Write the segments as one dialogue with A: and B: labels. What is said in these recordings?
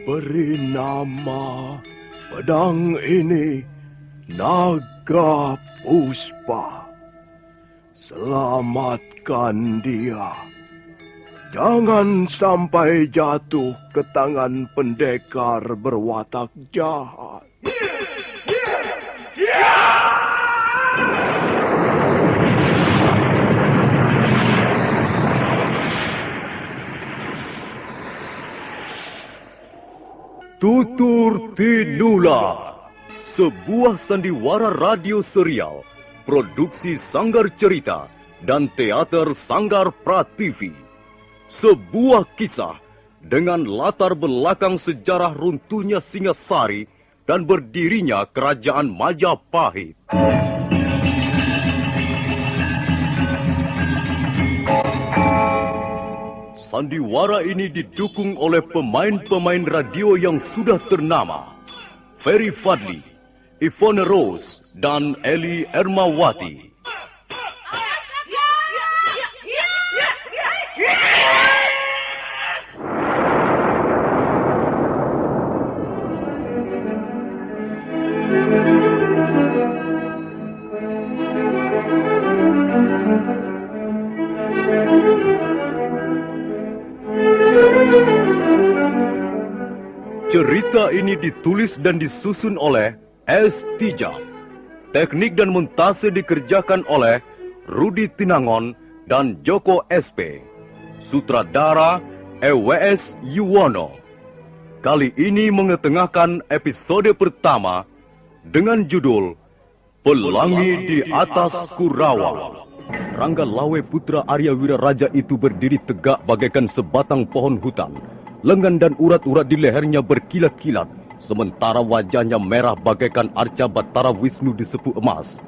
A: beri nama pedang ini Naga Puspa. Selamatkan dia. Jangan sampai jatuh ke tangan pendekar berwatak jahat.
B: Tutur Tinula, sebuah sandiwara radio serial, produksi Sanggar Cerita dan Teater Sanggar Prativi. Sebuah kisah dengan latar belakang sejarah runtuhnya Singasari dan berdirinya Kerajaan Majapahit. Sandiwara ini didukung oleh pemain-pemain radio yang sudah ternama. Ferry Fadli, Ivone Rose, dan Eli Ermawati. Cerita ini ditulis dan disusun oleh S. Tijab. Teknik dan montase dikerjakan oleh Rudi Tinangon dan Joko SP. Sutradara EWS Yuwono. Kali ini mengetengahkan episode pertama dengan judul Pelangi di Atas Kurawa. Rangga Lawe putra Arya Wiraraja itu berdiri tegak bagaikan sebatang pohon hutan. Lengan dan urat-urat di lehernya berkilat-kilat, sementara wajahnya merah bagaikan arca Batara Wisnu di sepu emas.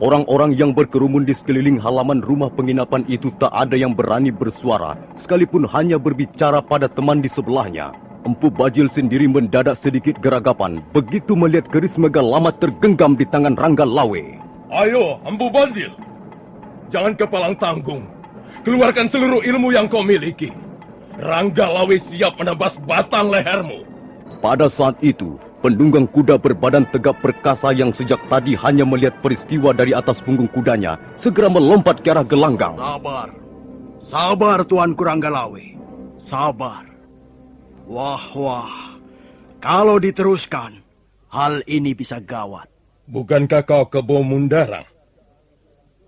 B: Orang-orang yang berkerumun di sekeliling halaman rumah penginapan itu tak ada yang berani bersuara, sekalipun hanya berbicara pada teman di sebelahnya. Empu Bajil sendiri mendadak sedikit geragapan, begitu melihat keris Megalamat tergenggam di tangan Rangga Lawe.
C: Ayo, Empu Bajil, jangan kepalang tanggung. Keluarkan seluruh ilmu yang kau miliki. Rangga Lawe siap menebas batang lehermu.
B: Pada saat itu, penunggang kuda berbadan tegap perkasa yang sejak tadi hanya melihat peristiwa dari atas punggung kudanya, segera melompat ke arah gelanggang.
D: Sabar. Sabar, Tuanku Rangga Lawe. Sabar. Wah. Kalau diteruskan, hal ini bisa gawat.
C: Bukankah kau Kebo Mundarang?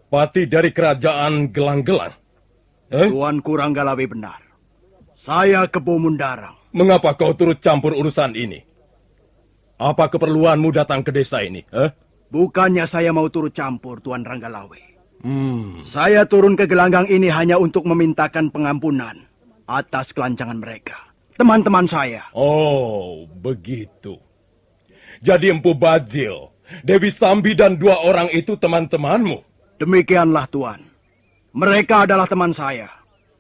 C: Pati dari kerajaan Gelang-Gelang?
D: Tuanku Rangga Lawe benar. Saya Kebo Mundarang.
C: Mengapa kau turut campur urusan ini? Apa keperluanmu datang ke desa ini?
D: Bukannya saya mau turut campur, Tuan Rangga Lawe. Saya turun ke gelanggang ini hanya untuk memintakan pengampunan atas kelancangan mereka. Teman-teman saya.
C: Oh, begitu. Jadi Empu Bajil, Dewi Sambi dan 2 orang itu teman-temanmu?
D: Demikianlah, Tuan. Mereka adalah teman saya.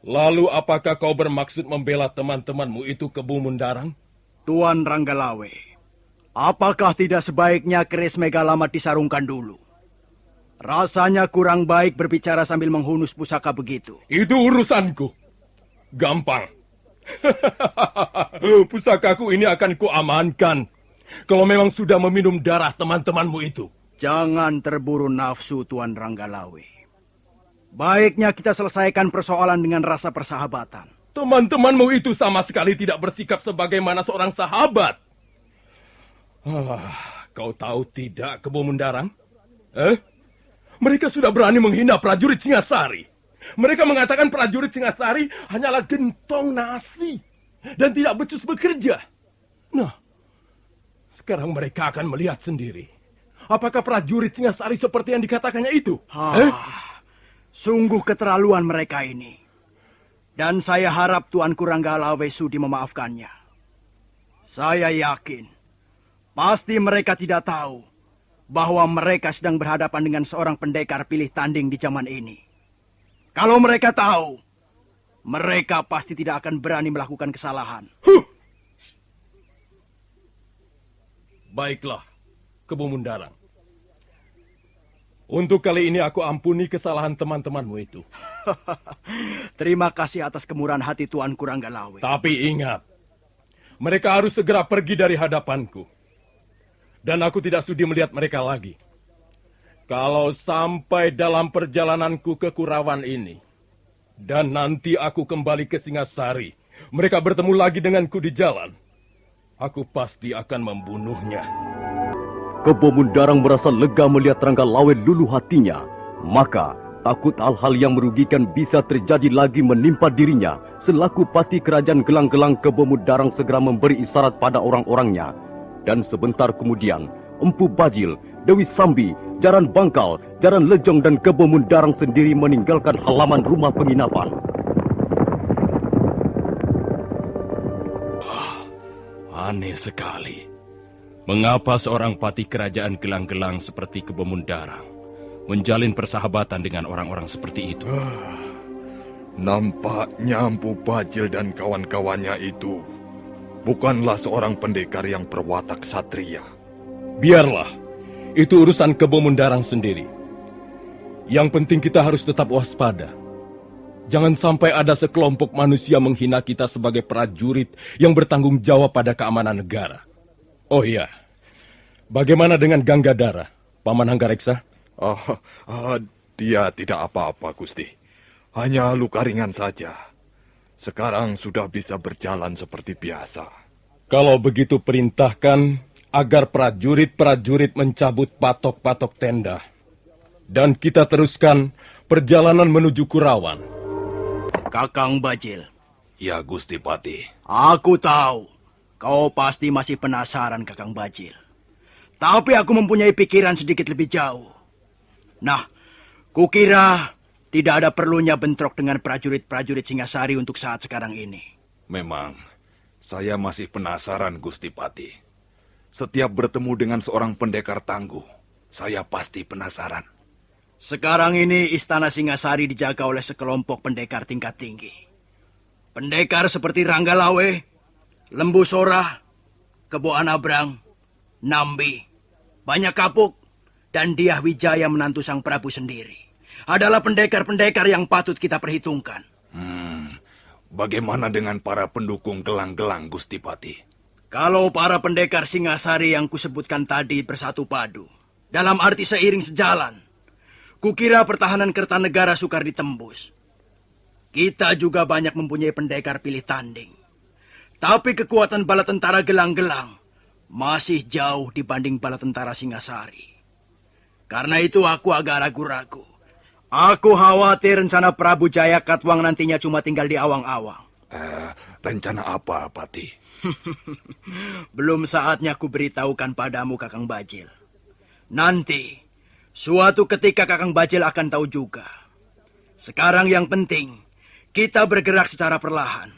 C: Lalu apakah kau bermaksud membela teman-temanmu itu Kebo Mundarang?
D: Tuan Rangga Lawe, apakah tidak sebaiknya keris Megalamat disarungkan dulu? Rasanya kurang baik berbicara sambil menghunus pusaka begitu.
C: Itu urusanku. Gampang. Pusakaku ini akan kuamankan. Kalau memang sudah meminum darah teman-temanmu itu.
D: Jangan terburu nafsu, Tuan Rangga Lawe. Baiknya kita selesaikan persoalan dengan rasa persahabatan.
C: Teman-temanmu itu sama sekali tidak bersikap sebagaimana seorang sahabat. Kau tahu tidak, Kebo Mundarang? Mereka sudah berani menghina prajurit Singasari. Mereka mengatakan prajurit Singasari hanyalah gentong nasi dan tidak becus bekerja. Nah, sekarang mereka akan melihat sendiri. Apakah prajurit Singasari seperti yang dikatakannya itu?
D: Sungguh keterlaluan mereka ini. Dan saya harap Tuanku Rangga Lawe sudi memaafkannya. Saya yakin, pasti mereka tidak tahu bahwa mereka sedang berhadapan dengan seorang pendekar pilih tanding di zaman ini. Kalau mereka tahu, mereka pasti tidak akan berani melakukan kesalahan.
C: Baiklah, Kebo Mundarang. Untuk kali ini aku ampuni kesalahan teman-temanmu itu.
D: Terima kasih atas kemurahan hati Tuanku Rangga Lawe.
C: Tapi ingat, Mereka harus segera pergi dari hadapanku. Dan aku tidak sudi melihat mereka lagi. Kalau sampai dalam perjalananku ke Kurawan ini, dan nanti aku kembali ke Singasari, mereka bertemu lagi denganku di jalan, aku pasti akan membunuhnya.
B: Kebo Mundarang merasa lega melihat Ranggalawe luluh hatinya. Maka takut hal-hal yang merugikan bisa terjadi lagi menimpa dirinya. Selaku pati kerajaan Gelang-Gelang, Kebo Mundarang segera memberi isyarat pada orang-orangnya. Dan sebentar kemudian, Empu Bajil, Dewi Sambi, Jaran Bangkal, Jaran Lejong dan Kebo Mundarang sendiri meninggalkan halaman rumah penginapan.
C: Aneh sekali. Mengapa seorang pati kerajaan Gelang-Gelang seperti Kebo Mundarang menjalin persahabatan dengan orang-orang seperti itu?
E: Nampaknya Empu Bajil dan kawan-kawannya itu bukanlah seorang pendekar yang berwatak satria.
C: Biarlah, itu urusan Kebo Mundarang sendiri. Yang penting kita harus tetap waspada. Jangan sampai ada sekelompok manusia menghina kita sebagai prajurit yang bertanggung jawab pada keamanan negara. Oh iya, bagaimana dengan Ganggadara, Paman Hanggareksa?
E: Dia tidak apa-apa, Gusti. Hanya luka ringan saja. Sekarang sudah bisa berjalan seperti biasa.
C: Kalau begitu perintahkan agar prajurit-prajurit mencabut patok-patok tenda. Dan kita teruskan perjalanan menuju Kurawan.
D: Kakang Bajil.
F: Ya, Gusti Pati.
D: Aku tahu. Kau pasti masih penasaran, Kakang Bajil. Tapi aku mempunyai pikiran sedikit lebih jauh. Nah, kukira tidak ada perlunya bentrok dengan prajurit-prajurit Singasari untuk saat sekarang ini.
F: Memang, saya masih penasaran, Gusti Pati. Setiap bertemu dengan seorang pendekar tangguh, saya pasti penasaran.
D: Sekarang ini istana Singasari dijaga oleh sekelompok pendekar tingkat tinggi. Pendekar seperti Ranggalawe, Lembu Sora, Kebo Anabrang, Nambi, Banyak Kapuk, dan Diah Wijaya menantu Sang Prabu sendiri adalah pendekar-pendekar yang patut kita perhitungkan.
F: Bagaimana dengan para pendukung Gelang-Gelang, Gusti Pati?
D: Kalau para pendekar Singasari yang kusebutkan tadi bersatu padu, dalam arti seiring sejalan, kukira pertahanan Kertanegara sukar ditembus. Kita juga banyak mempunyai pendekar pilih tanding. Tapi kekuatan bala tentara Gelang-Gelang masih jauh dibanding bala tentara Singasari. Karena itu aku agak ragu-ragu. Aku khawatir rencana Prabu Jaya Katwang nantinya cuma tinggal di awang-awang.
F: Rencana apa, Pati?
D: Belum saatnya aku beritahukan padamu, Kakang Bajil. Nanti, suatu ketika Kakang Bajil akan tahu juga. Sekarang yang penting, kita bergerak secara perlahan.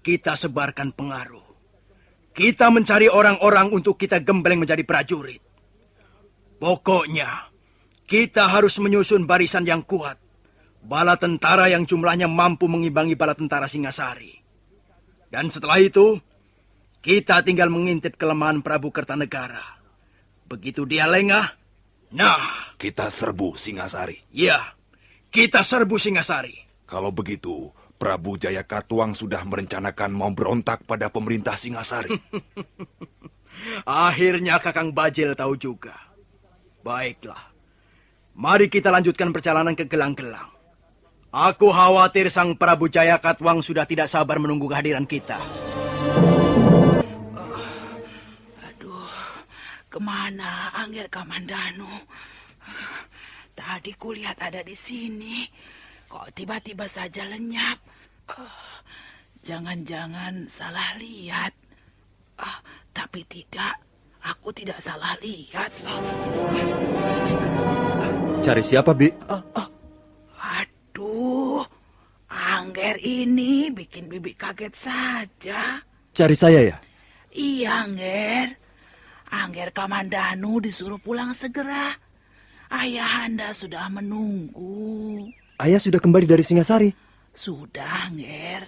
D: Kita sebarkan pengaruh. Kita mencari orang-orang untuk kita gembleng menjadi prajurit. Pokoknya, kita harus menyusun barisan yang kuat. Bala tentara yang jumlahnya mampu mengimbangi bala tentara Singasari. Dan setelah itu, kita tinggal mengintip kelemahan Prabu Kertanegara. Begitu dia lengah, nah,
F: Kita serbu Singasari.
D: ya, kita serbu Singasari.
F: Kalau begitu, Prabu Jaya Katwang sudah merencanakan mau berontak pada pemerintah Singasari.
D: Akhirnya Kakang Bajil tahu juga. Baiklah. Mari kita lanjutkan perjalanan ke Gelang-Gelang. Aku khawatir Sang Prabu Jaya Katwang sudah tidak sabar menunggu kehadiran kita.
G: Kemana Angger Kamandanu? Tadi kulihat ada di sini. Kok tiba-tiba saja lenyap? Jangan-jangan salah lihat. Tapi tidak, aku tidak salah lihat.
B: Cari siapa, Bi?
G: Aduh, Angger ini bikin Bibi kaget saja.
B: Cari saya ya?
G: Iya, Angger. Angger Kamandanu disuruh pulang segera. Ayahanda sudah menunggu.
B: Ayah sudah kembali dari Singasari.
G: Sudah, Angger.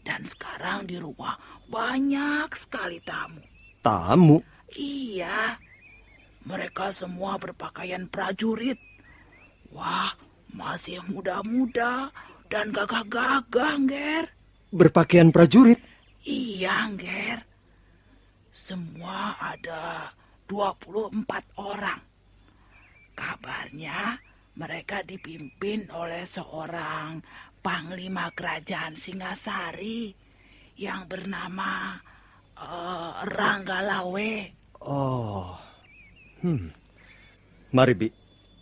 G: Dan sekarang di rumah banyak sekali tamu.
B: Tamu?
G: Iya. Mereka semua berpakaian prajurit. Wah, masih muda-muda dan gagah-gagah, Angger.
B: Berpakaian prajurit?
G: Iya, Nger. Semua ada 24 orang. Kabarnya mereka dipimpin oleh seorang panglima kerajaan Singasari yang bernama Ranggalawe.
H: Oh. Mari, Bi.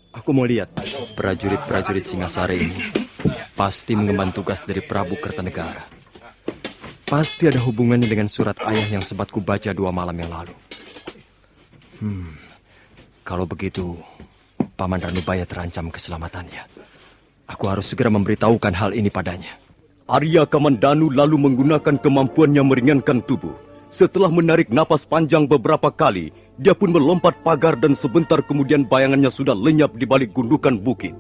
H: Aku mau lihat prajurit-prajurit Singasari ini. Pasti mengemban tugas dari Prabu Kertanegara. Pasti ada hubungannya dengan surat ayah yang sempat kubaca 2 malam yang lalu. Kalau begitu, Paman Ranubaya terancam keselamatannya. Aku harus segera memberitahukan hal ini padanya.
B: Arya Kamandanu lalu menggunakan kemampuannya meringankan tubuh. Setelah menarik napas panjang beberapa kali, dia pun melompat pagar dan sebentar kemudian bayangannya sudah lenyap di balik gundukan bukit.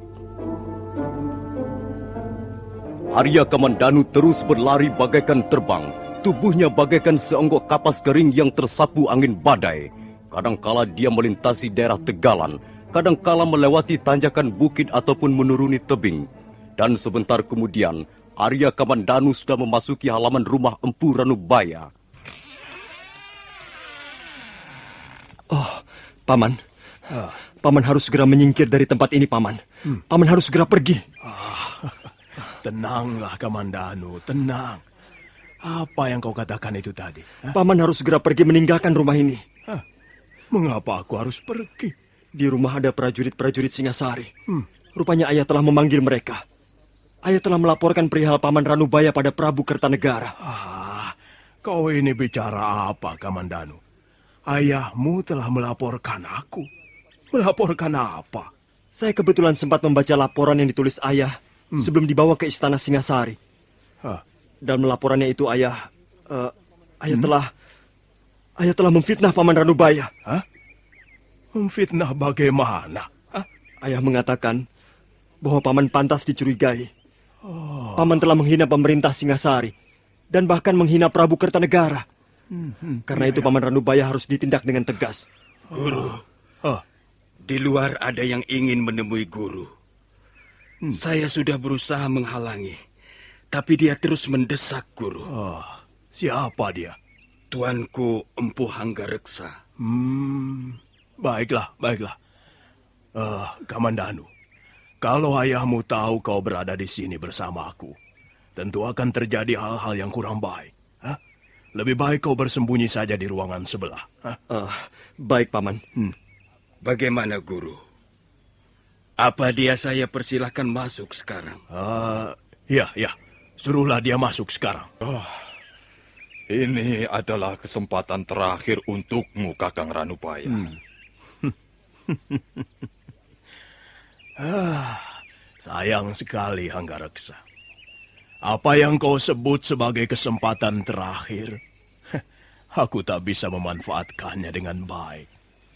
B: Arya Kamandanu terus berlari bagaikan terbang. Tubuhnya bagaikan seonggok kapas kering yang tersapu angin badai. Kadangkala dia melintasi daerah tegalan, kadangkala melewati tanjakan bukit ataupun menuruni tebing. Dan sebentar kemudian, Arya Kamandanu sudah memasuki halaman rumah Empu Ranubaya.
H: Oh, Paman. Paman harus segera menyingkir dari tempat ini, Paman. Paman harus segera pergi.
A: Tenanglah, Kamandanu, tenang. Apa yang kau katakan itu tadi?
H: Paman harus segera pergi meninggalkan rumah ini.
A: Mengapa aku harus pergi?
H: Di rumah ada prajurit-prajurit Singasari. Rupanya ayah telah memanggil mereka. Ayah telah melaporkan perihal Paman Ranubaya pada Prabu Kertanegara.
A: Kau ini bicara apa, Kamandanu? Ayahmu telah melaporkan aku. Melaporkan apa?
H: Saya kebetulan sempat membaca laporan yang ditulis ayah sebelum dibawa ke istana Singasari. Dan laporannya itu ayah telah memfitnah Paman Ranubaya.
A: Memfitnah bagaimana?
H: Ayah mengatakan bahwa Paman pantas dicurigai. Paman telah menghina pemerintah Singasari dan bahkan menghina Prabu Kertanegara. Karena itu Paman Ranubaya harus ditindak dengan tegas.
I: Guru, di luar ada yang ingin menemui guru. Saya sudah berusaha menghalangi, tapi dia terus mendesak guru.
A: Siapa dia?
I: Tuanku Empu Hanggareksa.
A: Baiklah. Kamandanu, kalau ayahmu tahu kau berada di sini bersamaku, tentu akan terjadi hal-hal yang kurang baik. Lebih baik kau bersembunyi saja di ruangan sebelah.
H: Baik, Paman.
I: Bagaimana, Guru? Apa dia saya persilahkan masuk sekarang?
A: Ya. Suruhlah dia masuk sekarang.
E: Ini adalah kesempatan terakhir untukmu, Kakang Ranubaya.
A: Sayang sekali, Hanggareksa. Apa yang kau sebut sebagai kesempatan terakhir, aku tak bisa memanfaatkannya dengan baik.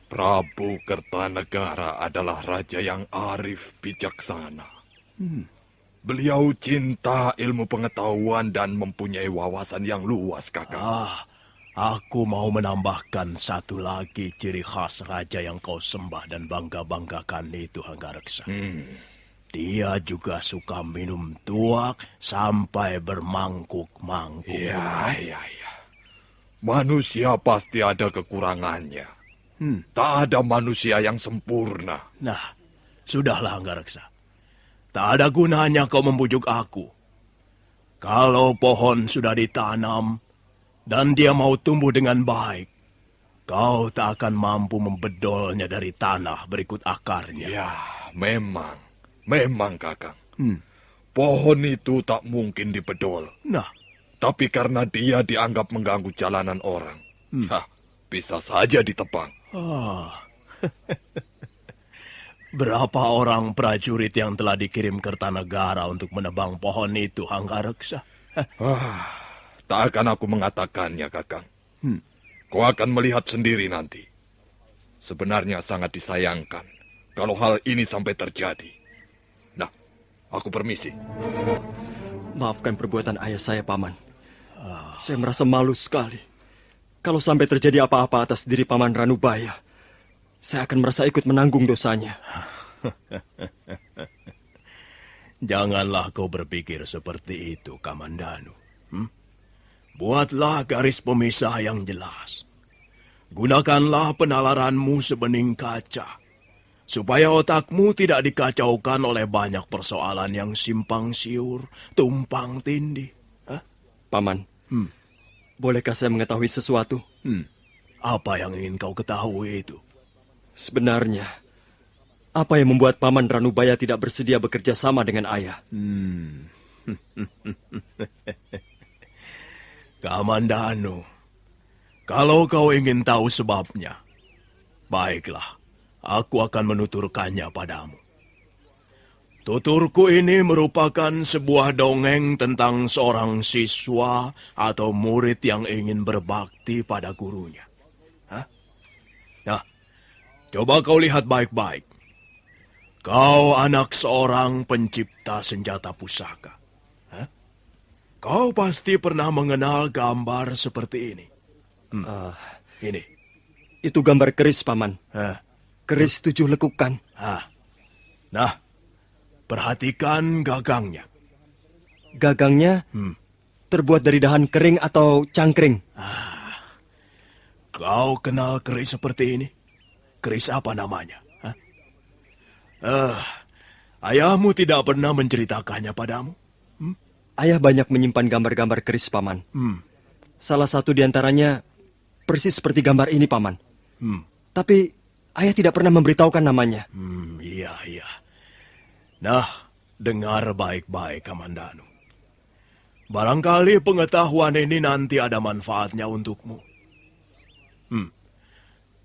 E: Prabu Kertanegara adalah raja yang arif bijaksana. Beliau cinta ilmu pengetahuan dan mempunyai wawasan yang luas, Kakang.
A: Aku mau menambahkan satu lagi ciri khas raja yang kau sembah dan bangga-banggakan itu, Hanggareksa. Dia juga suka minum tuak sampai bermangkuk-mangkuk.
E: Iya. Manusia pasti ada kekurangannya. Tak ada manusia yang sempurna.
A: Nah, sudahlah, Hanggareksa. Tak ada gunanya kau membujuk aku. Kalau pohon sudah ditanam dan dia mau tumbuh dengan baik, kau tak akan mampu membedolnya dari tanah berikut akarnya.
E: Ya, memang Kakang. Pohon itu tak mungkin dibedol. Tapi karena dia dianggap mengganggu jalanan orang, bisa saja ditebang.
A: Berapa orang prajurit yang telah dikirim Kertanegara untuk menebang pohon itu, Hanggareksa?
E: Tak akan aku mengatakannya, Kakang. Kau akan melihat sendiri nanti. Sebenarnya sangat disayangkan kalau hal ini sampai terjadi. Nah, aku permisi.
H: Maafkan perbuatan ayah saya, Paman. Saya merasa malu sekali. Kalau sampai terjadi apa-apa atas diri Paman Ranubaya, saya akan merasa ikut menanggung dosanya.
A: Janganlah kau berpikir seperti itu, Kamandanu. Buatlah garis pemisah yang jelas. Gunakanlah penalaranmu sebening kaca, supaya otakmu tidak dikacaukan oleh banyak persoalan yang simpang siur, tumpang tindih. Hah?
H: Paman, bolehkah saya mengetahui sesuatu?
A: Apa yang ingin kau ketahui itu?
H: Sebenarnya, apa yang membuat Paman Ranubaya tidak bersedia bekerja sama dengan ayah?
A: Kamandanu, kalau kau ingin tahu sebabnya, baiklah, aku akan menuturkannya padamu. Tuturku ini merupakan sebuah dongeng tentang seorang siswa atau murid yang ingin berbakti pada gurunya. Hah? Nah, coba kau lihat baik-baik. Kau anak seorang pencipta senjata pusaka. Hah? Kau pasti pernah mengenal gambar seperti ini. Ini.
H: Itu gambar keris, Paman.
A: Keris
H: 7 lekukan.
A: Nah, perhatikan gagangnya.
H: Gagangnya terbuat dari dahan kering atau cangkring.
A: Kau kenal keris seperti ini? Keris apa namanya? Ayahmu tidak pernah menceritakannya padamu?
H: Ayah banyak menyimpan gambar-gambar keris, Paman. Salah satu di antaranya persis seperti gambar ini, Paman. Tapi ayah tidak pernah memberitahukan namanya.
A: Iya. Nah, dengar baik-baik, Kamandanu. Barangkali pengetahuan ini nanti ada manfaatnya untukmu.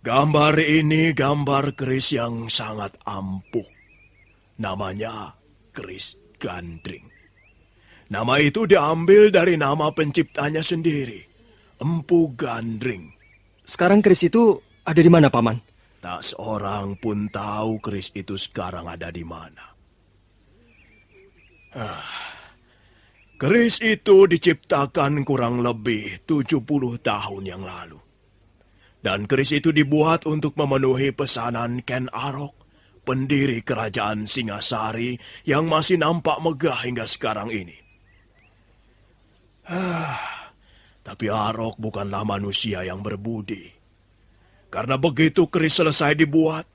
A: Gambar ini gambar keris yang sangat ampuh. Namanya keris gandring. Nama itu diambil dari nama penciptanya sendiri, Empu Gandring.
H: Sekarang keris itu ada di mana, Paman?
A: Tak seorang pun tahu keris itu sekarang ada di mana. Keris itu diciptakan kurang lebih 70 tahun yang lalu. Dan keris itu dibuat untuk memenuhi pesanan Ken Arok, pendiri kerajaan Singasari yang masih nampak megah hingga sekarang ini. Tapi Arok bukanlah manusia yang berbudi. Karena begitu keris selesai dibuat,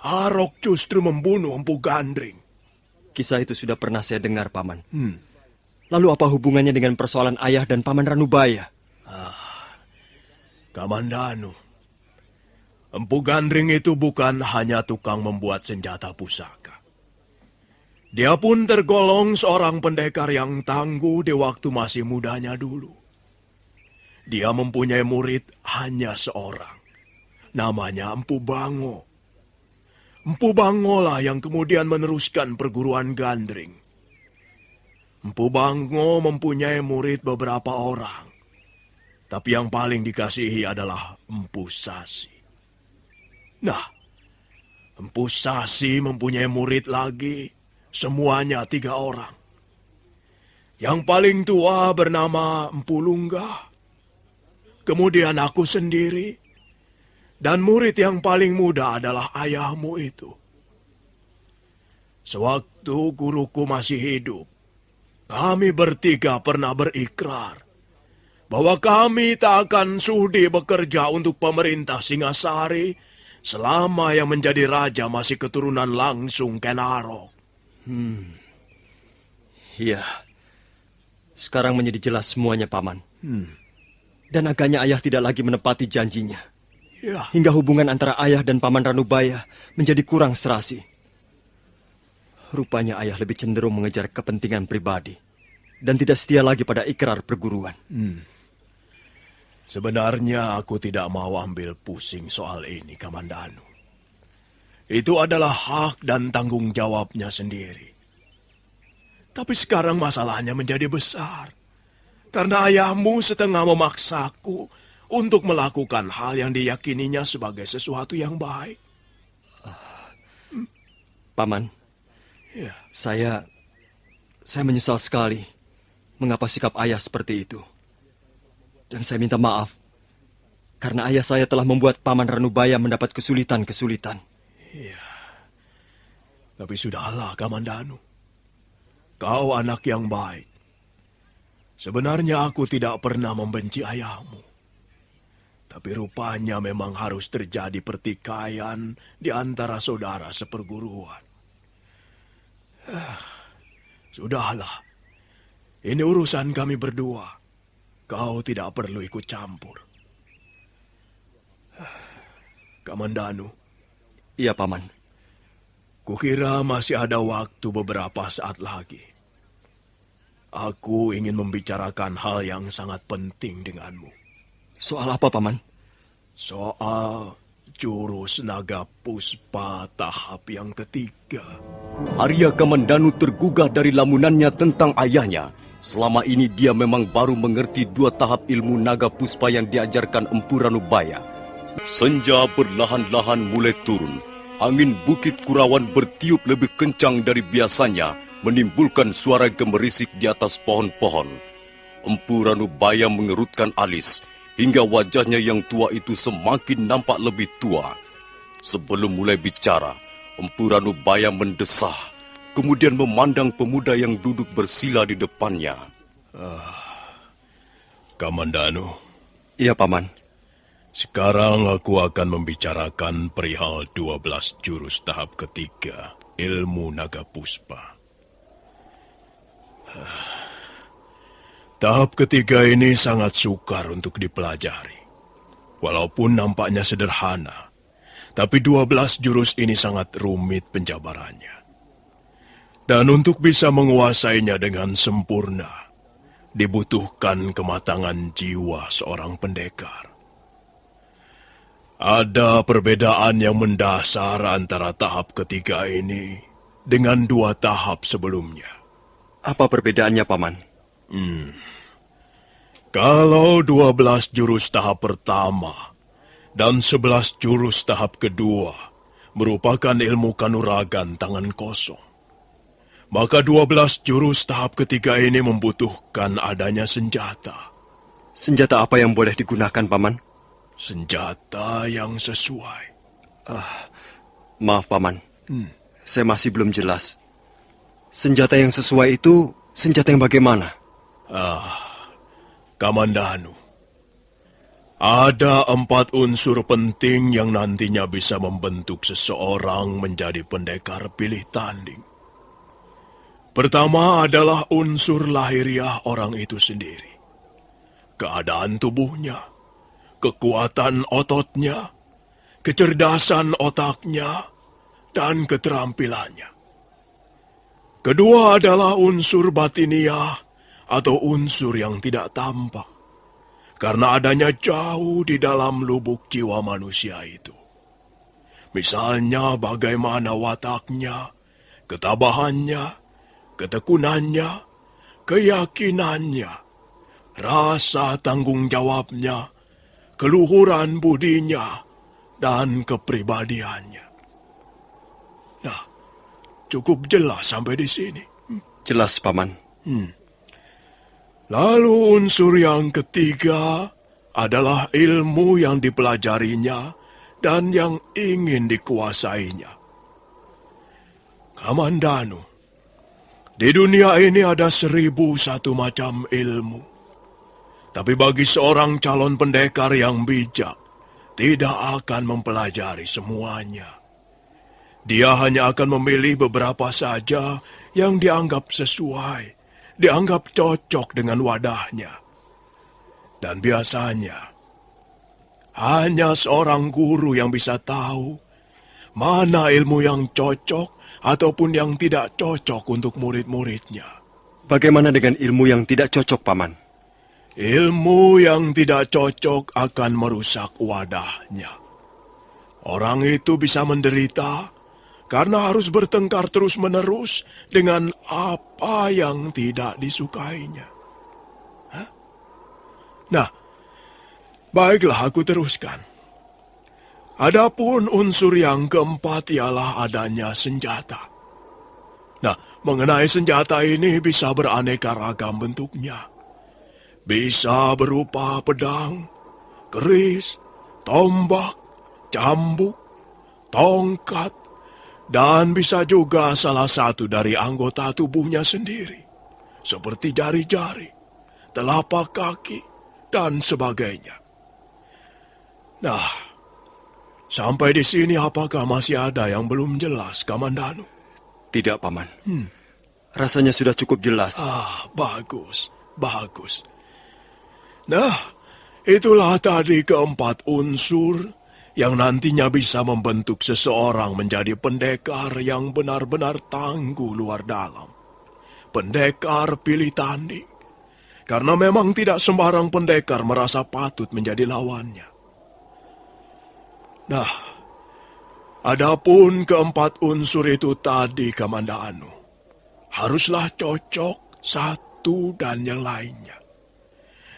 A: Arok justru membunuh Empu Gandring.
H: Kisah itu sudah pernah saya dengar, Paman. Lalu apa hubungannya dengan persoalan ayah dan Paman Ranubaya?
A: Kamandanu, Empu Gandring itu bukan hanya tukang membuat senjata pusaka. Dia pun tergolong seorang pendekar yang tangguh di waktu masih mudanya dulu. Dia mempunyai murid hanya seorang. Namanya Empu Bango. Empu Bango lah yang kemudian meneruskan perguruan Gandring. Empu Bango mempunyai murid beberapa orang. Tapi yang paling dikasihi adalah Empu Sasi. Nah, Empu Sasi mempunyai murid lagi. Semuanya 3 orang. Yang paling tua bernama Empu Lunggah. Kemudian aku sendiri. Dan murid yang paling muda adalah ayahmu itu. Sewaktu guruku masih hidup, kami bertiga pernah berikrar bahwa kami tak akan sudi bekerja untuk pemerintah Singasari selama yang menjadi raja masih keturunan langsung Ken Arok.
H: Iya. Sekarang menjadi jelas semuanya, Paman. Dan agaknya ayah tidak lagi menepati janjinya.
A: Ya.
H: Hingga hubungan antara ayah dan Paman Ranubaya menjadi kurang serasi. Rupanya ayah lebih cenderung mengejar kepentingan pribadi dan tidak setia lagi pada ikrar perguruan.
A: Sebenarnya aku tidak mau ambil pusing soal ini, Kamandanu. Itu adalah hak dan tanggung jawabnya sendiri. Tapi sekarang masalahnya menjadi besar. Karena ayahmu setengah memaksaku untuk melakukan hal yang diyakininya sebagai sesuatu yang baik.
H: Paman,
A: ya.
H: Saya menyesal sekali mengapa sikap ayah seperti itu. Dan saya minta maaf karena ayah saya telah membuat Paman Ranubaya mendapat kesulitan-kesulitan.
A: Iya. Tapi sudahlah, Kamandanu. Kau anak yang baik. Sebenarnya aku tidak pernah membenci ayahmu. Tapi rupanya memang harus terjadi pertikaian di antara saudara seperguruan. Sudahlah, ini urusan kami berdua. Kau tidak perlu ikut campur. Kamandanu.
H: Iya, Paman.
A: Kukira masih ada waktu beberapa saat lagi. Aku ingin membicarakan hal yang sangat penting denganmu.
H: Soal apa, Paman?
A: Soal jurus naga puspa tahap yang ketiga.
B: Arya Kamandanu tergugah dari lamunannya tentang ayahnya. Selama ini dia memang baru mengerti 2 tahap ilmu naga puspa yang diajarkan Empu Ranubaya. Senja perlahan-lahan mulai turun. Angin Bukit Kurawan bertiup lebih kencang dari biasanya, menimbulkan suara gemerisik di atas pohon-pohon. Empu Ranubaya mengerutkan alis, hingga wajahnya yang tua itu semakin nampak lebih tua. Sebelum mulai bicara, Empu Ranubaya mendesah, kemudian memandang pemuda yang duduk bersila di depannya.
A: Kamandanu.
H: Iya, Paman.
A: Sekarang aku akan membicarakan perihal 12 jurus tahap ketiga, ilmu naga puspa. Tahap ketiga ini sangat sukar untuk dipelajari. Walaupun nampaknya sederhana, tapi 12 jurus ini sangat rumit penjabarannya. Dan untuk bisa menguasainya dengan sempurna, dibutuhkan kematangan jiwa seorang pendekar. Ada perbedaan yang mendasar antara tahap ketiga ini dengan 2 tahap sebelumnya.
H: Apa perbedaannya, Paman?
A: Kalau 12 jurus tahap pertama dan 11 jurus tahap kedua merupakan ilmu kanuragan tangan kosong, maka 12 jurus tahap ketiga ini membutuhkan adanya senjata.
H: Senjata apa yang boleh digunakan, Paman?
A: Senjata yang sesuai.
H: Maaf, Paman. Saya masih belum jelas. Senjata yang sesuai itu senjata yang bagaimana?
A: Kamandanu, ada 4 unsur penting yang nantinya bisa membentuk seseorang menjadi pendekar pilih tanding. Pertama adalah unsur lahiriah orang itu sendiri. Keadaan tubuhnya, kekuatan ototnya, kecerdasan otaknya, dan keterampilannya. Kedua adalah unsur batiniah atau unsur yang tidak tampak, karena adanya jauh di dalam lubuk jiwa manusia itu. Misalnya bagaimana wataknya, ketabahannya, ketekunannya, keyakinannya, rasa tanggung jawabnya, keluhuran budinya, dan kepribadiannya. Nah, cukup jelas sampai di sini.
H: Jelas, Paman.
A: Lalu unsur yang ketiga adalah ilmu yang dipelajarinya dan yang ingin dikuasainya. Kamandanu, di dunia ini ada 1001 macam ilmu. Tapi bagi seorang calon pendekar yang bijak, tidak akan mempelajari semuanya. Dia hanya akan memilih beberapa saja yang dianggap sesuai, dianggap cocok dengan wadahnya. Dan biasanya, hanya seorang guru yang bisa tahu mana ilmu yang cocok ataupun yang tidak cocok untuk murid-muridnya.
H: Bagaimana dengan ilmu yang tidak cocok, Paman?
A: Ilmu yang tidak cocok akan merusak wadahnya. Orang itu bisa menderita karena harus bertengkar terus-menerus dengan apa yang tidak disukainya. Nah, baiklah aku teruskan. Adapun unsur yang keempat ialah adanya senjata. Nah, mengenai senjata ini bisa beraneka ragam bentuknya. Bisa berupa pedang, keris, tombak, cambuk, tongkat, dan bisa juga salah satu dari anggota tubuhnya sendiri, seperti jari-jari, telapak kaki, dan sebagainya. Nah, sampai di sini apakah masih ada yang belum jelas, Kamandanu?
H: Tidak, Paman. Rasanya sudah cukup jelas.
A: Bagus, bagus. Nah, itulah tadi keempat unsur yang nantinya bisa membentuk seseorang menjadi pendekar yang benar-benar tangguh luar dalam. Pendekar pilih tanding. Karena memang tidak sembarang pendekar merasa patut menjadi lawannya. Nah, adapun keempat unsur itu tadi, Kamandanu, haruslah cocok satu dan yang lainnya.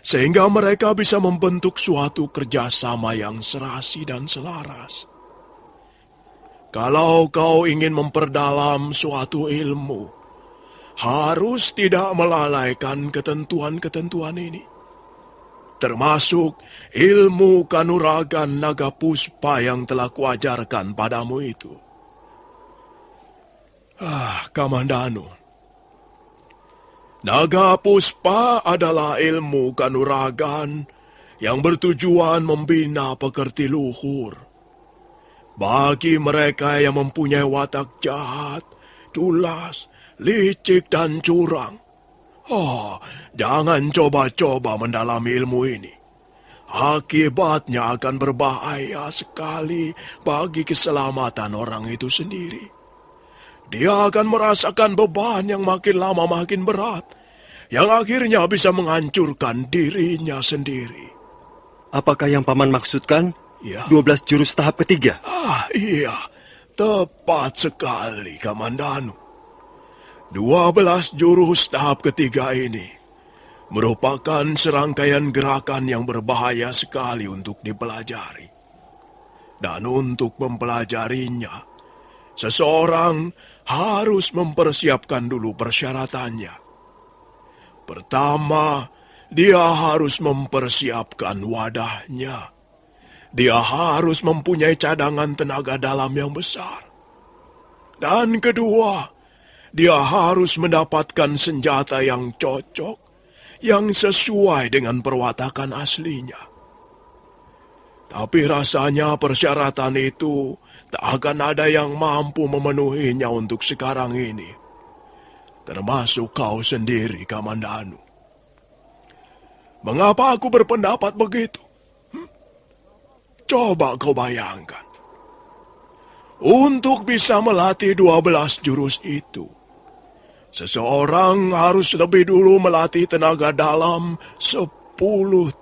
A: Sehingga mereka bisa membentuk suatu kerjasama yang serasi dan selaras. Kalau kau ingin memperdalam suatu ilmu, harus tidak melalaikan ketentuan-ketentuan ini. Termasuk ilmu kanuragan naga puspa yang telah kuajarkan padamu itu. Kamandanu, naga puspa adalah ilmu kanuragan yang bertujuan membina pekerti luhur. Bagi mereka yang mempunyai watak jahat, culas, licik, dan curang. Jangan coba-coba mendalami ilmu ini. Akibatnya akan berbahaya sekali bagi keselamatan orang itu sendiri. Dia akan merasakan beban yang makin lama makin berat, yang akhirnya bisa menghancurkan dirinya sendiri.
H: Apakah yang Paman maksudkan?
A: Ya.
H: 12 jurus tahap ketiga?
A: Iya, tepat sekali, Kamandanu. 12 jurus tahap ketiga ini merupakan serangkaian gerakan yang berbahaya sekali untuk dipelajari. Dan untuk mempelajarinya, seseorang harus mempersiapkan dulu persyaratannya. Pertama, dia harus mempersiapkan wadahnya. Dia harus mempunyai cadangan tenaga dalam yang besar. Dan kedua, dia harus mendapatkan senjata yang cocok, yang sesuai dengan perwatakan aslinya. Tapi rasanya persyaratan itu tak akan ada yang mampu memenuhinya untuk sekarang ini. Termasuk kau sendiri, Kamandanu. Mengapa aku berpendapat begitu? Coba kau bayangkan. Untuk bisa melatih 12 jurus itu, seseorang harus lebih dulu melatih tenaga dalam 10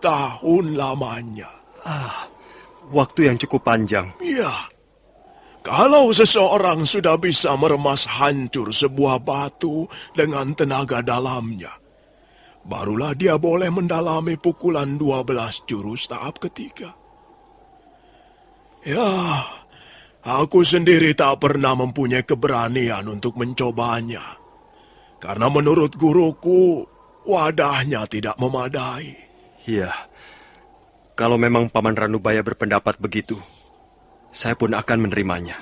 A: tahun lamanya.
H: Waktu yang cukup panjang.
A: Ya. Kalau seseorang sudah bisa meremas hancur sebuah batu dengan tenaga dalamnya, barulah dia boleh mendalami pukulan 12 jurus tahap ketiga. Ya, aku sendiri tak pernah mempunyai keberanian untuk mencobanya. Karena menurut guruku, wadahnya tidak memadai.
H: Iya, kalau memang Paman Ranubaya berpendapat begitu, saya pun akan menerimanya.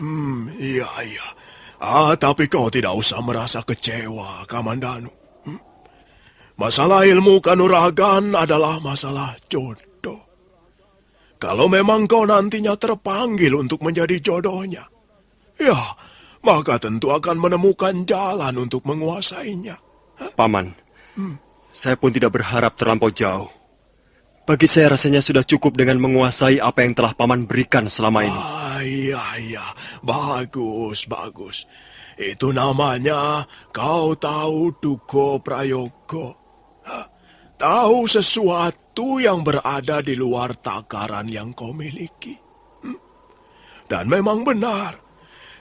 A: Iya. Tapi kau tidak usah merasa kecewa, Kamandanu. Masalah ilmu kanuragan adalah masalah jodoh. Kalau memang kau nantinya terpanggil untuk menjadi jodohnya, ya, maka tentu akan menemukan jalan untuk menguasainya.
H: Paman, saya pun tidak berharap terlampau jauh. Bagi saya rasanya sudah cukup dengan menguasai apa yang telah Paman berikan selama ini.
A: Iya. Bagus. Itu namanya kau tahu Dugo Prayogo. Tahu sesuatu yang berada di luar takaran yang kau miliki. Dan memang benar,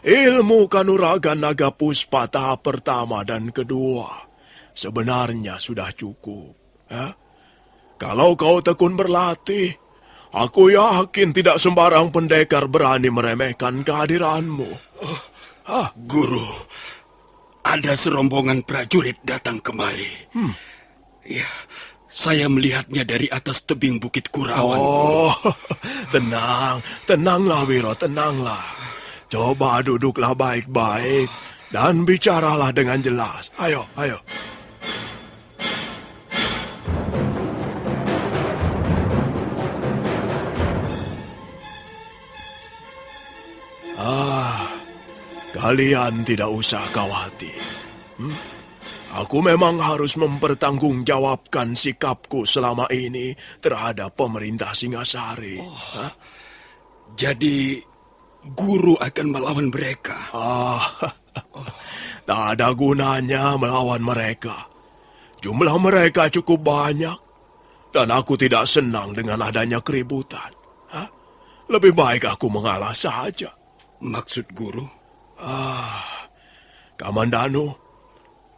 A: ilmu kanuragan naga puspa tahap pertama dan kedua sebenarnya sudah cukup. Kalau kau tekun berlatih, aku yakin tidak sembarang pendekar berani meremehkan kehadiranmu.
I: Guru, ada serombongan prajurit datang kemari. Ya, saya melihatnya dari atas tebing Bukit Kurawan.
A: Tenanglah Wiro, tenanglah. Coba duduklah baik-baik dan bicaralah dengan jelas. Ayo. Kalian tidak usah khawatir. Aku memang harus mempertanggungjawabkan sikapku selama ini terhadap pemerintah Singasari.
I: Jadi, guru akan melawan mereka?
A: Tak ada gunanya melawan mereka. Jumlah mereka cukup banyak, dan aku tidak senang dengan adanya keributan. Lebih baik aku mengalah saja.
I: Maksud guru?
A: Kamandanu,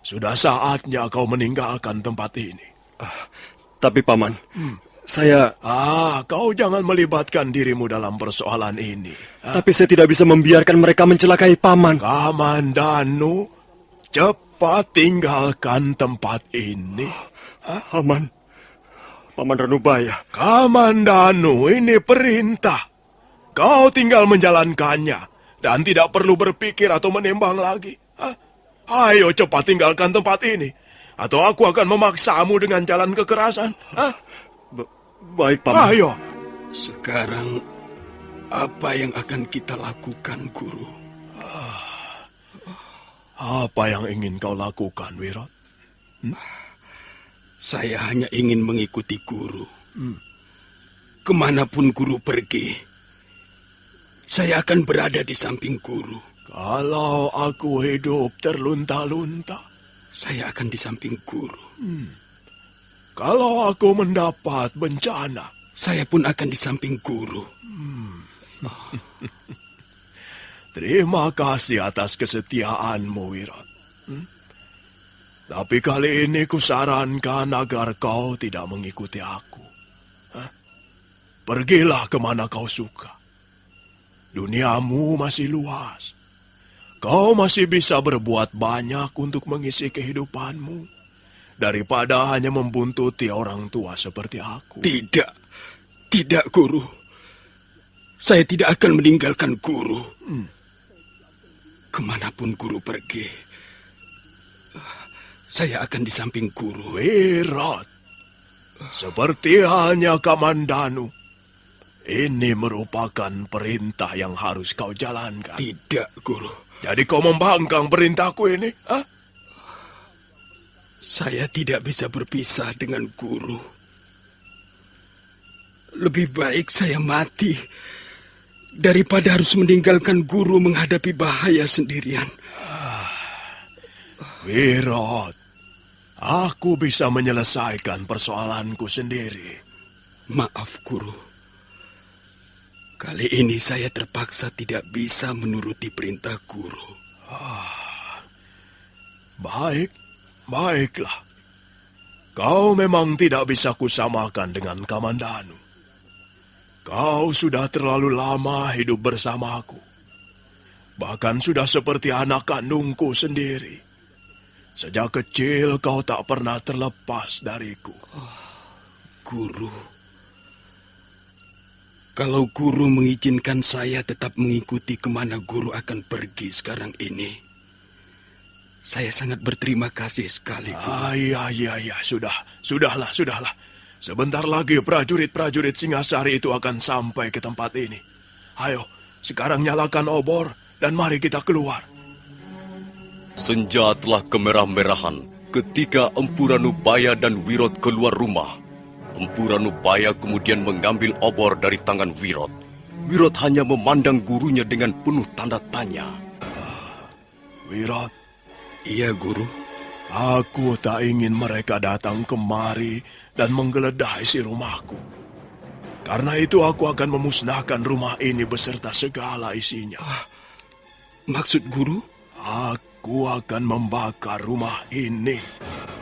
A: sudah saatnya kau meninggalkan tempat ini.
H: Tapi Paman, saya...
A: Kau jangan melibatkan dirimu dalam persoalan ini.
H: Tapi saya tidak bisa membiarkan mereka mencelakai Paman.
A: Kamandanu, cepat tinggalkan tempat ini.
H: Paman Ranubaya.
A: Kamandanu, ini perintah. Kau tinggal menjalankannya dan tidak perlu berpikir atau menimbang lagi. Ayo cepat tinggalkan tempat ini, atau aku akan memaksamu dengan jalan kekerasan.
H: Baik, Paman.
A: Ayo.
I: Sekarang, apa yang akan kita lakukan, Guru?
A: Apa yang ingin kau lakukan, Wirot?
I: Saya hanya ingin mengikuti Guru. Kemanapun Guru pergi, saya akan berada di samping Guru.
A: Kalau aku hidup terlunta-lunta,
I: saya akan di samping Guru.
A: Kalau aku mendapat bencana,
I: saya pun akan di samping Guru.
A: Terima kasih atas kesetiaanmu, Wirot. Tapi kali ini kusarankan agar kau tidak mengikuti aku. Pergilah kemana kau suka. Duniamu masih luas. Kau masih bisa berbuat banyak untuk mengisi kehidupanmu daripada hanya membuntuti orang tua seperti aku.
I: Tidak, Guru. Saya tidak akan meninggalkan Guru. Kemanapun Guru pergi, saya akan di samping Guru.
A: Wirot, seperti halnya Kamandanu, ini merupakan perintah yang harus kau jalankan.
I: Tidak, Guru.
A: Jadi kau membangkang perintahku ini?
I: Saya tidak bisa berpisah dengan Guru. Lebih baik saya mati daripada harus meninggalkan Guru menghadapi bahaya sendirian.
A: Wirot, aku bisa menyelesaikan persoalanku sendiri.
I: Maaf, Guru. Kali ini saya terpaksa tidak bisa menuruti perintah Guru.
A: Baiklah. Kau memang tidak bisa kusamakan dengan Kamandanu. Kau sudah terlalu lama hidup bersamaku. Bahkan sudah seperti anak kandungku sendiri. Sejak kecil kau tak pernah terlepas dariku.
I: Guru. Kalau Guru mengizinkan saya tetap mengikuti kemana Guru akan pergi sekarang ini, saya sangat berterima kasih sekali, Guru.
A: Iya. Sudahlah. Sebentar lagi prajurit-prajurit Singasari itu akan sampai ke tempat ini. Ayo, sekarang nyalakan obor dan mari kita keluar.
B: Senja telah kemerah-merahan ketika Empu Ranubaya dan Wirot keluar rumah. Empu Ranubaya kemudian mengambil obor dari tangan Wirot. Wirot hanya memandang gurunya dengan penuh tanda tanya.
A: Wirot.
I: Iya, Guru.
A: Aku tak ingin mereka datang kemari dan menggeledah isi rumahku. Karena itu aku akan memusnahkan rumah ini beserta segala isinya.
I: Maksud Guru?
A: Aku akan membakar rumah ini.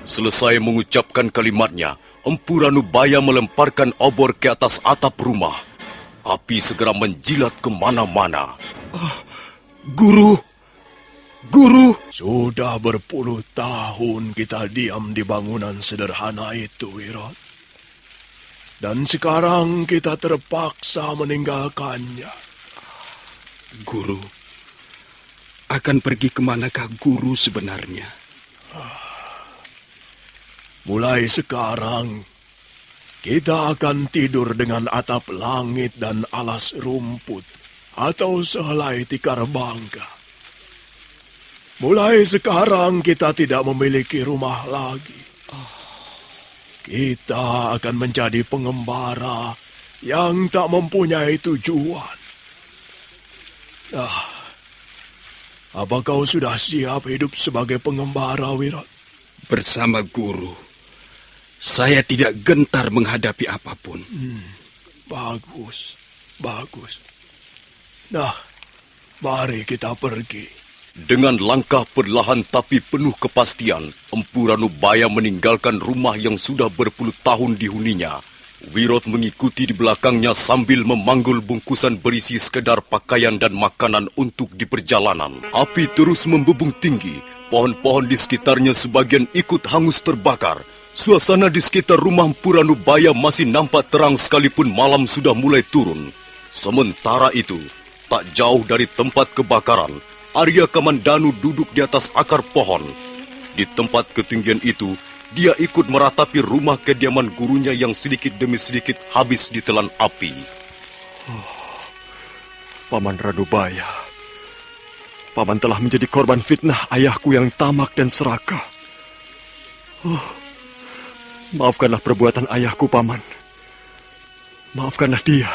B: Selesai mengucapkan kalimatnya, Empu Ranubaya melemparkan obor ke atas atap rumah. Api segera menjilat kemana-mana.
I: Guru!
A: Sudah berpuluh tahun kita diam di bangunan sederhana itu, Wirot. Dan sekarang kita terpaksa meninggalkannya.
I: Guru, akan pergi kemanakah Guru sebenarnya?
A: Mulai sekarang, kita akan tidur dengan atap langit dan alas rumput, atau sehelai tikar bangka. mulai sekarang kita tidak memiliki rumah lagi. Kita akan menjadi pengembara yang tak mempunyai tujuan. Apa kau sudah siap hidup sebagai pengembara, Wirat?
I: Bersama guru, saya tidak gentar menghadapi apapun.
A: Bagus, bagus. Nah, mari kita pergi.
B: Dengan langkah perlahan tapi penuh kepastian, Empu Ranubaya meninggalkan rumah yang sudah berpuluh tahun dihuninya. Wirot mengikuti di belakangnya sambil memanggul bungkusan berisi sekedar pakaian dan makanan untuk di perjalanan. Api terus membubung tinggi, pohon-pohon di sekitarnya sebagian ikut hangus terbakar. Suasana di sekitar rumah Empu Ranubaya masih nampak terang sekalipun malam sudah mulai turun. Sementara itu, tak jauh dari tempat kebakaran, Arya Kamandanu duduk di atas akar pohon. Di tempat ketinggian itu, dia ikut meratapi rumah kediaman gurunya yang sedikit demi sedikit habis ditelan api.
H: Paman Ranubaya, Paman telah menjadi korban fitnah ayahku yang tamak dan serakah. Maafkanlah perbuatan ayahku, Paman. Maafkanlah dia.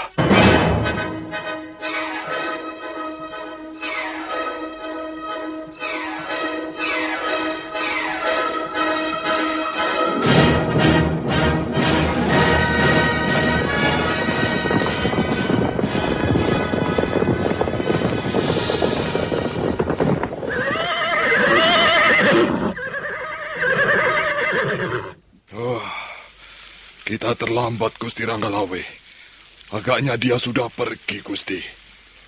E: Kita terlambat, Gusti Ranggalawe. Agaknya dia sudah pergi, Gusti.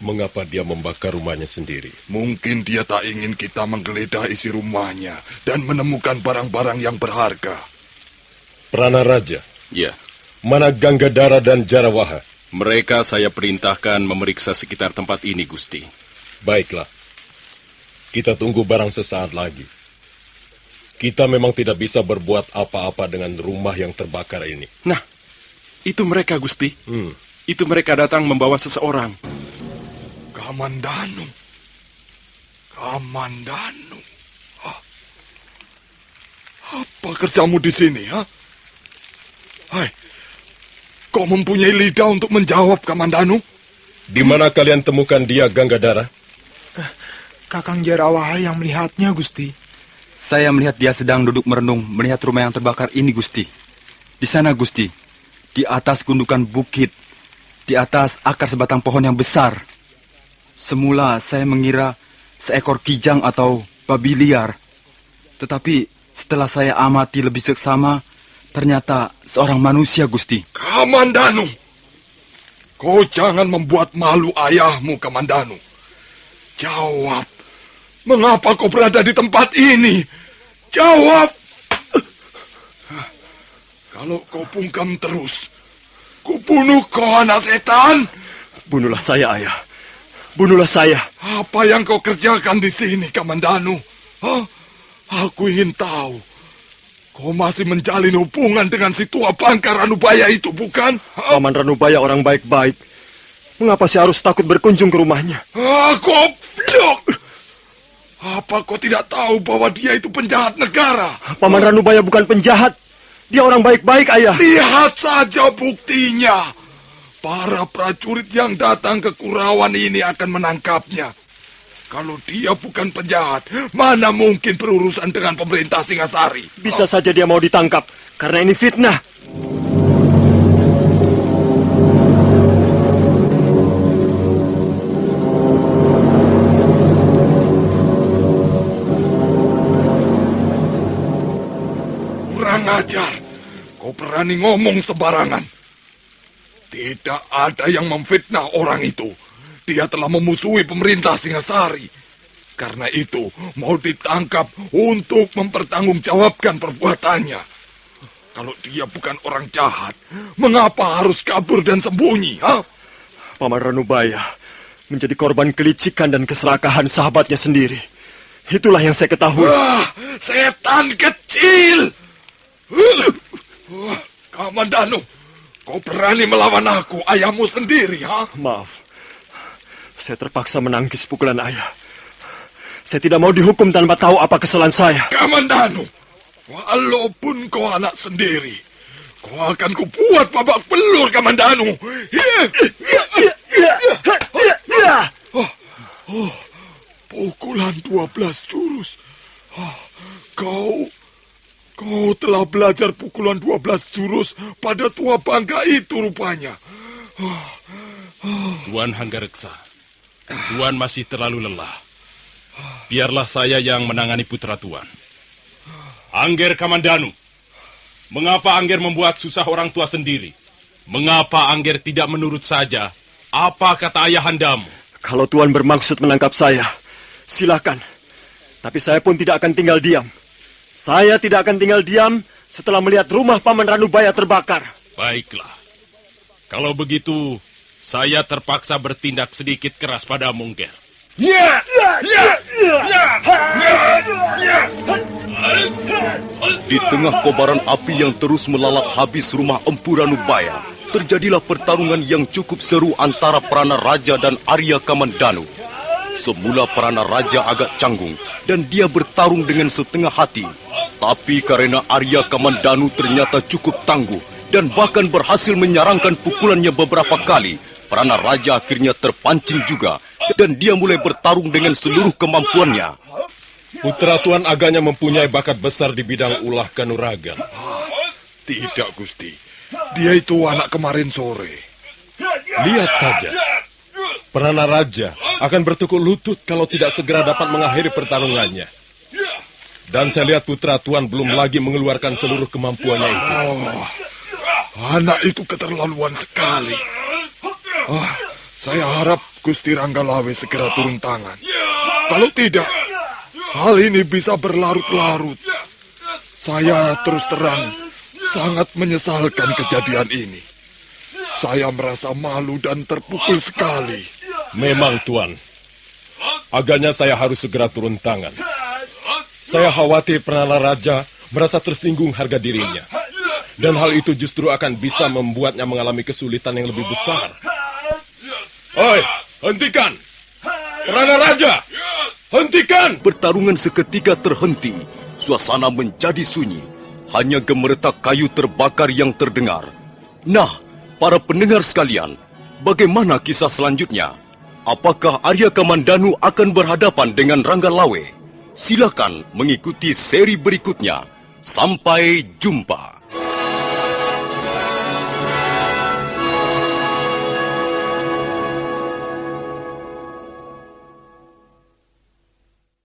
C: Mengapa dia membakar rumahnya sendiri?
E: Mungkin dia tak ingin kita menggeledah isi rumahnya dan menemukan barang-barang yang berharga.
C: Prana Raja?
J: Ya.
C: Mana Ganggadara dan Jarawaha?
J: Mereka saya perintahkan memeriksa sekitar tempat ini, Gusti.
C: Baiklah. Kita tunggu barang sesaat lagi. Kita memang tidak bisa berbuat apa-apa dengan rumah yang terbakar ini.
J: Nah, itu mereka, Gusti. Itu mereka datang membawa seseorang.
E: Kamandanu. Kamandanu. Apa kerjamu di sini, ha? Hai, kau mempunyai lidah untuk menjawab, Kamandanu?
C: Di mana kalian temukan dia, Ganggadara?
K: Kakang Jarawaha yang melihatnya, Gusti.
L: Saya melihat dia sedang duduk merenung melihat rumah yang terbakar ini, Gusti. Di sana, Gusti. Di atas gundukan bukit. Di atas akar sebatang pohon yang besar. Semula saya mengira seekor kijang atau babi liar. Tetapi setelah saya amati lebih seksama, ternyata seorang manusia, Gusti.
E: Kamandanu! Kau jangan membuat malu ayahmu, Kamandanu. Jawab. Mengapa kau berada di tempat ini? Jawab! Kalau kau bungkam terus, kubunuh kau, anak setan!
H: Bunuhlah saya, Ayah. Bunuhlah saya.
E: Apa yang kau kerjakan di sini, Kamandanu? Hah? Aku ingin tahu. Kau masih menjalin hubungan dengan si tua bangka Ranubaya itu, bukan?
H: Paman Ranubaya orang baik-baik. Mengapa saya harus takut berkunjung ke rumahnya?
E: Goblok! Apa kau tidak tahu bahwa dia itu penjahat negara?
H: Paman Ranubaya bukan penjahat. Dia orang baik-baik, Ayah.
E: Lihat saja buktinya. Para prajurit yang datang ke Kurawan ini akan menangkapnya. Kalau dia bukan penjahat, mana mungkin berurusan dengan pemerintah Singasari?
H: Bisa saja dia mau ditangkap, karena ini fitnah.
E: Kurang ajar, kau berani ngomong sembarangan. Tidak ada yang memfitnah orang itu. Dia telah memusuhi pemerintah Singasari. Karena itu, mau ditangkap untuk mempertanggungjawabkan perbuatannya. Kalau dia bukan orang jahat, mengapa harus kabur dan sembunyi, ha?
H: Paman Ranubaya menjadi korban kelicikan dan keserakahan sahabatnya sendiri. Itulah yang saya ketahui.
E: Wah, setan kecil! Kamandanu, kau berani melawan aku, ayahmu sendiri, ha?
H: Maaf, saya terpaksa menangkis pukulan ayah. Saya tidak mau dihukum tanpa tahu apa kesalahan saya.
E: Kamandanu, walaupun kau anak sendiri, kau akan kubuat babak belur, Kamandanu. Pukulan 12 jurus. Kau telah belajar pukulan 12 jurus pada tua bangka itu rupanya.
C: Tuan Hanggareksa, Tuan masih terlalu lelah. Biarlah saya yang menangani putra Tuan. Angger Kamandanu, mengapa Angger membuat susah orang tua sendiri? Mengapa Angger tidak menurut saja apa kata ayahandamu?
H: Kalau Tuan bermaksud menangkap saya, silakan. Tapi saya pun tidak akan tinggal diam. Saya tidak akan tinggal diam setelah melihat rumah Paman Ranubaya terbakar.
C: Baiklah. Kalau begitu, saya terpaksa bertindak sedikit keras padamu, Angger.
B: Di tengah kobaran api yang terus melalap habis rumah Empu Ranubaya, terjadilah pertarungan yang cukup seru antara Prana Raja dan Arya Kamandanu. Semula Prana Raja agak canggung dan dia bertarung dengan setengah hati. Tapi karena Arya Kamandanu ternyata cukup tangguh dan bahkan berhasil menyarangkan pukulannya beberapa kali, Prana Raja akhirnya terpancing juga dan dia mulai bertarung dengan seluruh kemampuannya.
C: Putra Tuan agaknya mempunyai bakat besar di bidang ulah kanuragan.
E: Tidak, Gusti. Dia itu anak kemarin sore.
C: Lihat saja. Prana Raja akan bertekuk lutut kalau tidak segera dapat mengakhiri pertarungannya. Dan saya lihat putra Tuan belum lagi mengeluarkan seluruh kemampuannya itu.
E: Anak itu keterlaluan sekali. Saya harap Gusti Ranggalawe segera turun tangan. Kalau tidak, hal ini bisa berlarut-larut. Saya terus terang sangat menyesalkan kejadian ini. Saya merasa malu dan terpukul sekali.
C: Memang, Tuan. Agaknya saya harus segera turun tangan. Saya khawatir Prana Raja merasa tersinggung harga dirinya. Dan hal itu justru akan bisa membuatnya mengalami kesulitan yang lebih besar. Oi, hentikan! Prana Raja! Hentikan!
B: Pertarungan seketika terhenti. Suasana menjadi sunyi. Hanya gemeretak kayu terbakar yang terdengar. Nah, para pendengar sekalian, bagaimana kisah selanjutnya? Apakah Arya Kamandanu akan berhadapan dengan Ranggalawe? Silakan mengikuti seri berikutnya. Sampai jumpa.